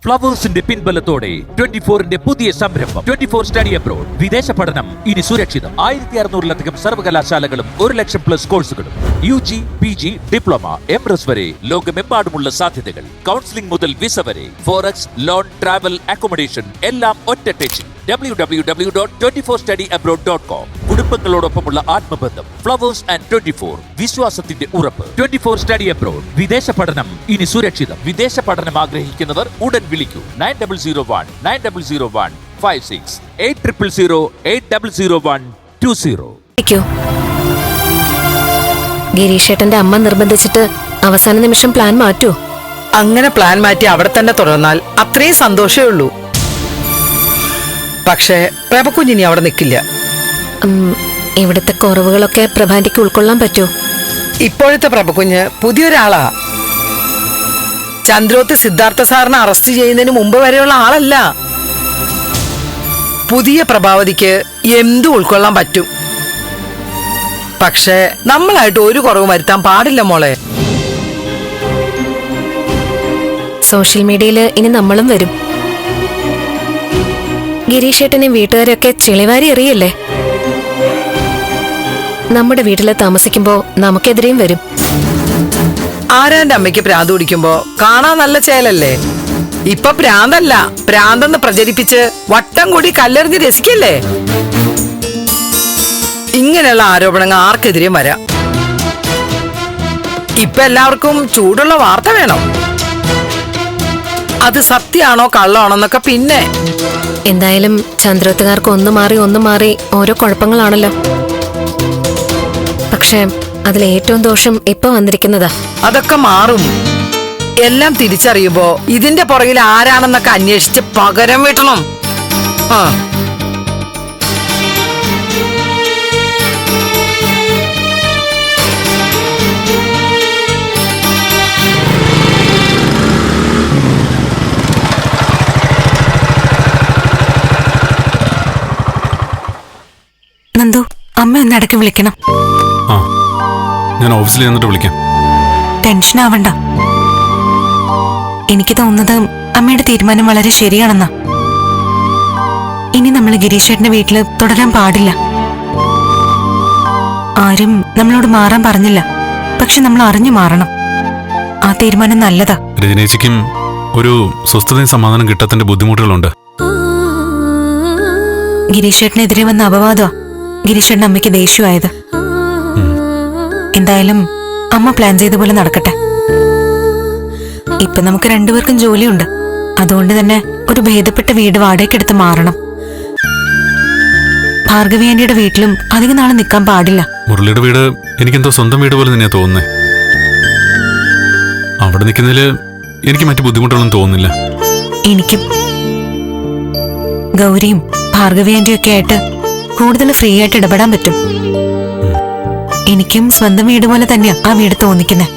ഫ്ലവേഴ്സിന്റെ പിൻബലത്തോടെ 24-ന്റെ പുതിയ സംരംഭം 24 study abroad. വിദേശ പഠനം ഇനി സുരക്ഷിതം. 1600-ലധികം സർവകലാശാലകളും 1,00,000+ കോഴ്സുകളും. UG, PG, ഡിപ്ലോമ, MRS വരെ ലോകമെമ്പാടുമുള്ള സാധ്യതകൾ. കൗൺസിലിംഗ് മുതൽ വിസ വരെ. ഫോറക്സ്, ലോൺ, ട്രാവൽ, അക്കോമഡേഷൻ എല്ലാം ഒറ്റ ടെച്ചിൽ. www.24studyabroad.com. കുടുംബങ്ങളോടൊപ്പമുള്ള ആത്മബന്ധം. ഫ്ലവേഴ്സ് ആൻഡ് 24 വിശ്വാസത്തിന്റെ ഉറപ്പ്. 24 സ്റ്റഡി അബ്രോഡ്. വിദേശ പഠനം ഇനി സുരക്ഷിതം. വിദേശ പഠനം ആഗ്രഹിക്കുന്നവർ ഉടൻ വിളിക്കൂ 9001 8000156 800120. ഗിരീഷേട്ടന്റെ അമ്മ നിർബന്ധിച്ചിട്ട് അവസാന നിമിഷം പ്ലാൻ മാറ്റൂ. അങ്ങനെ പ്ലാൻ മാറ്റി അവിടെ തന്നെ തുടർന്നാൽ അത്രയും സന്തോഷമേ ഉള്ളൂ. പക്ഷേ പ്രഭകുഞ്ഞിനി അവിടെ നിൽക്കില്ല. ഇവിടുത്തെ കുറവുകളൊക്കെ പ്രഭാന്റിക്ക് ഉൾക്കൊള്ളാൻ പറ്റൂ. ഇപ്പോഴത്തെ പ്രഭകുഞ്ഞ് പുതിയൊരാളാ. ചന്ദ്രോത്ത് സിദ്ധാർത്ഥ സാറിനെ അറസ്റ്റ് ചെയ്യുന്നതിന് മുമ്പ് വരെയുള്ള ആളല്ല. പുതിയ പ്രഭാവതിക്ക് എന്തും ഉൾക്കൊള്ളാൻ പറ്റും. പക്ഷേ നമ്മളായിട്ട് ഒരു കുറവ് വരുത്താൻ പാടില്ല മോളെ. സോഷ്യൽ മീഡിയയില് ഇനി നമ്മളും വരും. ഗിരീഷേട്ടനെയും വീട്ടുകാരെയൊക്കെ ചെളിവാരി എറിയല്ലേ. നമ്മുടെ വീട്ടില് താമസിക്കുമ്പോ നമുക്കെതിരെയും വരും. ആരാന്റെ അമ്മയ്ക്ക് പ്രാന്ത് പിടിക്കുമ്പോ കാണാൻ നല്ല ചേലല്ലേ. ഇപ്പൊ പ്രാന്തല്ല, പ്രാന്തെന്ന് പ്രചരിപ്പിച്ച് വട്ടം കൂടി കല്ലെറിഞ്ഞ് രസിക്കല്ലേ. ഇങ്ങനെയുള്ള ആരോപണങ്ങൾ ആർക്കെതിരെയും വരാം. ഇപ്പൊ എല്ലാവർക്കും ചൂടുള്ള വാർത്ത വേണം. അത് സത്യമാണോ കള്ളമാണോ എന്നൊക്കെ പിന്നെ. എന്തായാലും ചന്ദ്രോത്തുകാർക്ക് ഒന്നു മാറി ഓരോ കുഴപ്പങ്ങളാണല്ലോ. പക്ഷെ അതിലേറ്റവും ദോഷം ഇപ്പൊ വന്നിരിക്കുന്നതാ. അതൊക്കെ മാറും. എല്ലാം തിരിച്ചറിയുമ്പോ ഇതിന്റെ പുറകിൽ ആരാണെന്നൊക്കെ അന്വേഷിച്ച് പകരം വീട്ടണം. നന്ദു, അമ്മ ഒന്ന് ഇടയ്ക്ക് വിളിക്കണം. ഞാൻ ഓഫീസിൽ ചെന്നിട്ട് വിളിക്കാം. ടെൻഷൻ ആവണ്ട. എനിക്ക് തോന്നുന്നത് അമ്മയുടെ തീരുമാനം വളരെ ശരിയാണെന്നാ. ഇനി നമ്മൾ ഗിരീഷേട്ടന്റെ വീട്ടില് തുടരാൻ പാടില്ല. ആരും നമ്മളോട് മാറാൻ പറഞ്ഞില്ല. പക്ഷെ നമ്മൾ അറിഞ്ഞു മാറണം. ആ തീരുമാനം നല്ലതാ. രജനീച്ചിക്കും ഒരു സ്വസ്ഥതയും സമാധാനം കിട്ടാത്തതിന്റെ ബുദ്ധിമുട്ടുകളുണ്ട്. ഗിരീഷേട്ടനെതിരെ വന്ന അപവാദമാ ഗിരീഷേട്ടന്റെ അമ്മയ്ക്ക് ദേഷ്യമായത്. എന്തായാലും അമ്മ പ്ലാൻ ചെയ്ത പോലെ നടക്കട്ടെ. ഇപ്പൊ നമുക്ക് രണ്ടുപേർക്കും ജോലിയുണ്ട്. അതുകൊണ്ട് തന്നെ ഒരു ഭേദപ്പെട്ട വീട് വാടകയ്ക്കെടുത്ത് മാറണം. ഭാർഗവി ആന്റിയുടെ വീട്ടിലും അധികം നാളെ നിൽക്കാൻ പാടില്ല. മുരളിയുടെ വീട് എനിക്കെന്തോ സ്വന്തം വീട് പോലെ തന്നെയാ തോന്നുന്നേ. അവിടെ നിൽക്കുന്നതില് എനിക്ക് മറ്റു ബുദ്ധിമുട്ടുകളൊന്നും തോന്നുന്നില്ല. എനിക്കും ഗൗരിയും ഭാർഗവി ആന്റിയൊക്കെ ആയിട്ട് കൂടുതൽ ഫ്രീ ആയിട്ട് ഇടപെടാൻ പറ്റും. എനിക്കും സ്വന്തം വീട് പോലെ തന്നെയാ ആ വീട് തോന്നിക്കുന്നേ.